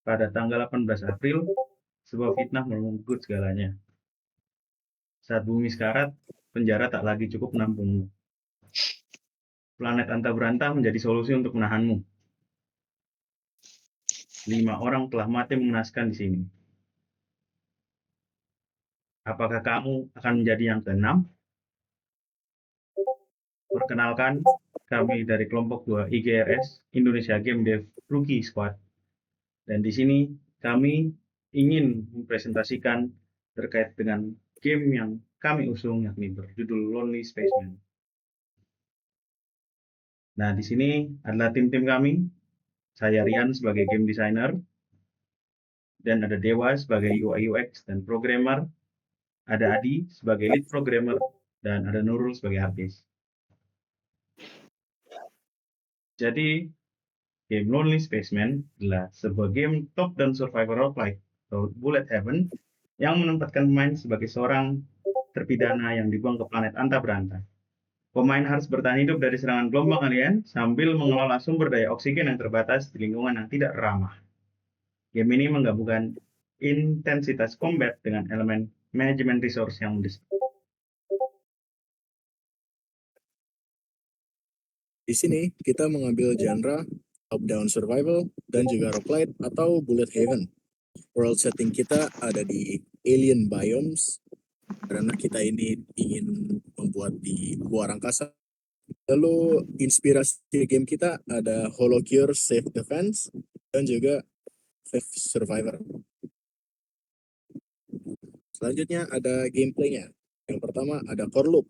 pada tanggal 18 April, sebuah fitnah merenggut segalanya. Saat bumi sekarat, penjara tak lagi cukup menampungmu. Planet Anta Beranta menjadi solusi untuk menahanmu. 5 orang telah mati mengenaskan di sini. Apakah kamu akan menjadi yang ke-6? Perkenalkan, kami dari kelompok 2 IGRS, Indonesia Game Dev Rookie Squad. Dan di sini kami ingin mempresentasikan terkait dengan game yang kami usung, yakni berjudul Lonely Spaceman. Nah, di sini adalah tim-tim kami. Saya Rian sebagai game designer, dan ada Dewa sebagai UI UX dan programmer, ada Adi sebagai lead programmer, dan ada Nurul sebagai artis. Jadi, game Lonely Spaceman adalah sebuah game top-down survival roguelike atau bullet heaven yang menempatkan pemain sebagai seorang terpidana yang dibuang ke planet Anta Beranta. Pemain harus bertahan hidup dari serangan gelombang alien sambil mengelola sumber daya oksigen yang terbatas di lingkungan yang tidak ramah. Game ini menggabungkan intensitas combat dengan elemen manajemen resource yang mendesak. Di sini kita mengambil genre top-down survival dan juga roguelite atau bullet heaven. World setting kita ada di alien biomes karena kita ini ingin membuat di luar angkasa. Lalu inspirasi game kita ada HoloCure Safe Defense dan juga Safe Survivor. Selanjutnya ada gameplaynya. Yang pertama ada core loop.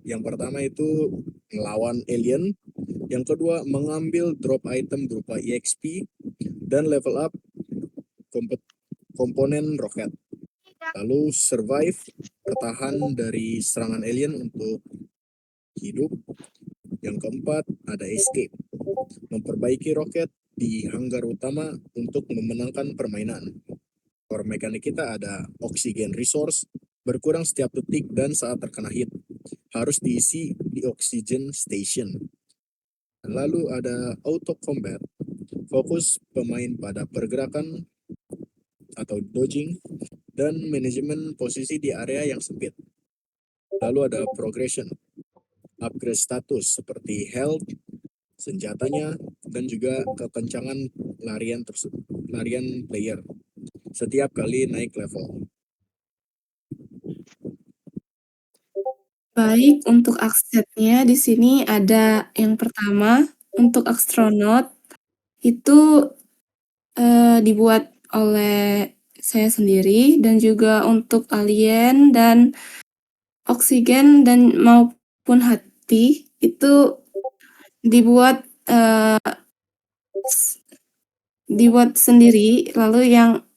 Yang pertama itu melawan alien. Yang kedua mengambil drop item berupa EXP dan level up komponen roket. Lalu survive, bertahan dari serangan alien untuk hidup. Yang keempat ada escape, memperbaiki roket di hanggar utama untuk memenangkan permainan. Core mekanik kita ada oxygen resource, berkurang setiap detik dan saat terkena hit. Harus diisi di oxygen station. Lalu ada auto combat, fokus pemain pada pergerakan atau dodging dan manajemen posisi di area yang sempit. Lalu ada progression, upgrade status seperti health, senjatanya, dan juga kekencangan larian player setiap kali naik level. Baik, untuk asetnya di sini ada yang pertama, untuk astronot itu dibuat oleh saya sendiri, dan juga untuk alien dan oksigen dan maupun hati itu dibuat sendiri. Lalu yang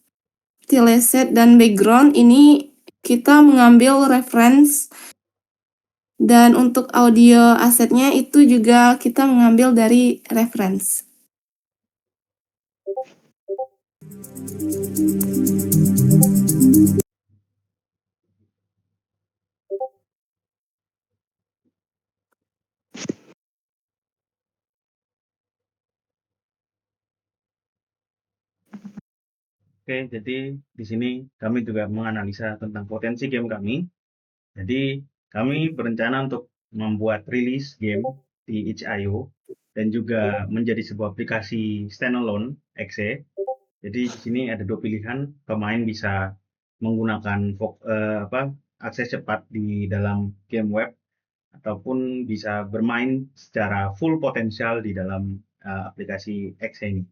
tileset dan background ini kita mengambil reference, dan untuk audio asetnya itu juga kita mengambil dari reference. Oke, jadi di sini kami juga menganalisa tentang potensi game kami. Jadi kami berencana untuk membuat rilis game di itch.io dan juga menjadi sebuah aplikasi standalone exe. Jadi di sini ada 2 pilihan, pemain bisa menggunakan akses cepat di dalam game web ataupun bisa bermain secara full potensial di dalam aplikasi exe ini.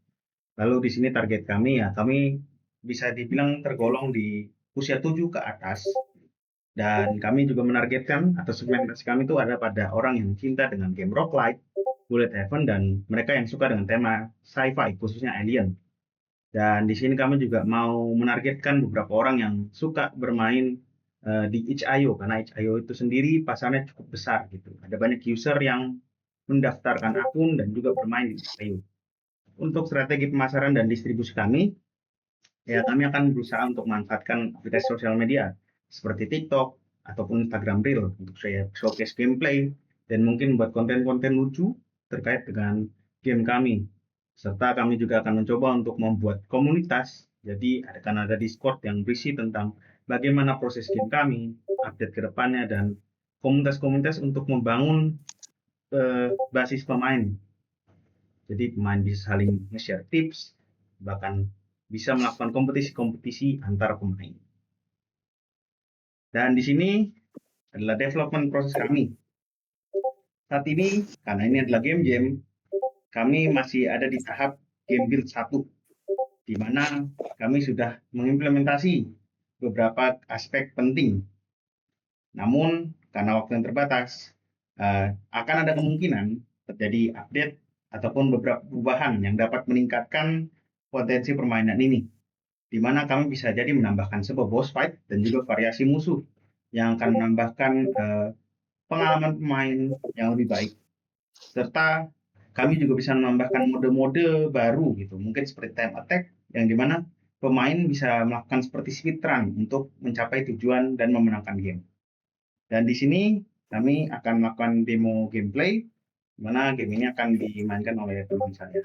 Lalu di sini target kami ya, kami bisa dibilang tergolong di usia 7 ke atas, dan kami juga menargetkan atau segmentasi kami itu ada pada orang yang cinta dengan game roguelike, bullet heaven, dan mereka yang suka dengan tema sci-fi, khususnya alien. Dan di sini kami juga mau menargetkan beberapa orang yang suka bermain di itch.io, karena itch.io itu sendiri pasarnya cukup besar gitu. Ada banyak user yang mendaftarkan akun dan juga bermain di itch.io. Untuk strategi pemasaran dan distribusi kami, ya kami akan berusaha untuk memanfaatkan aplikasi sosial media seperti TikTok ataupun Instagram Reel untuk saya showcase gameplay dan mungkin buat konten-konten lucu terkait dengan game kami. serta kami juga akan mencoba untuk membuat komunitas. Jadi akan ada Discord yang berisi tentang bagaimana proses game kami, update ke depannya, dan komunitas-komunitas untuk membangun basis pemain. Jadi pemain bisa saling nge-share tips, bahkan bisa melakukan kompetisi-kompetisi antar pemain. Dan di sini adalah development proses kami. Saat ini, karena ini adalah game jam, kami masih ada di tahap game build 1, di mana kami sudah mengimplementasi beberapa aspek penting. Namun, karena waktu yang terbatas, akan ada kemungkinan terjadi update ataupun beberapa perubahan yang dapat meningkatkan potensi permainan ini, di mana kami bisa jadi menambahkan sebuah boss fight dan juga variasi musuh yang akan menambahkan pengalaman pemain yang lebih baik, serta kami juga bisa menambahkan mode-mode baru gitu, mungkin seperti time attack, yang dimana pemain bisa melakukan seperti speedrun untuk mencapai tujuan dan memenangkan game. Dan di sini kami akan melakukan demo gameplay, di mana game ini akan dimainkan oleh teman saya.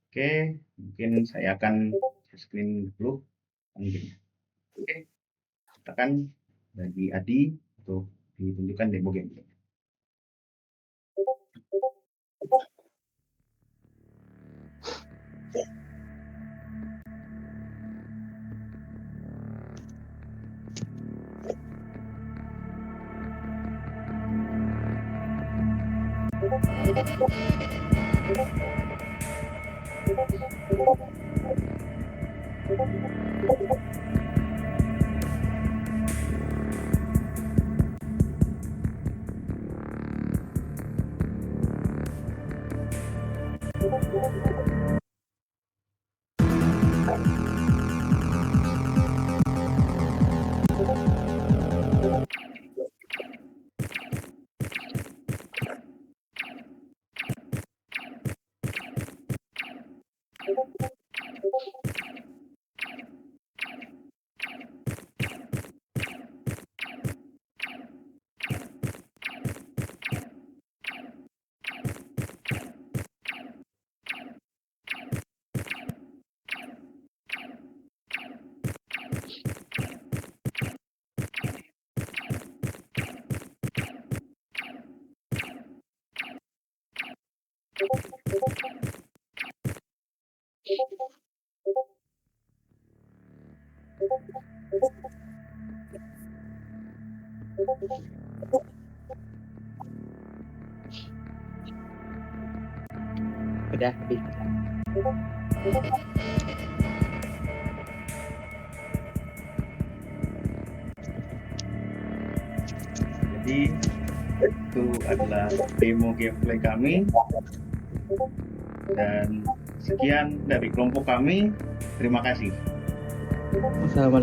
Oke, mungkin saya akan screen dulu. Oke, tekan bagi Adi untuk ditunjukkan demo gameplay. Udah, Jadi itu adalah demo gameplay kami, dan sekian dari kelompok kami. Terima kasih. Assalamualaikum.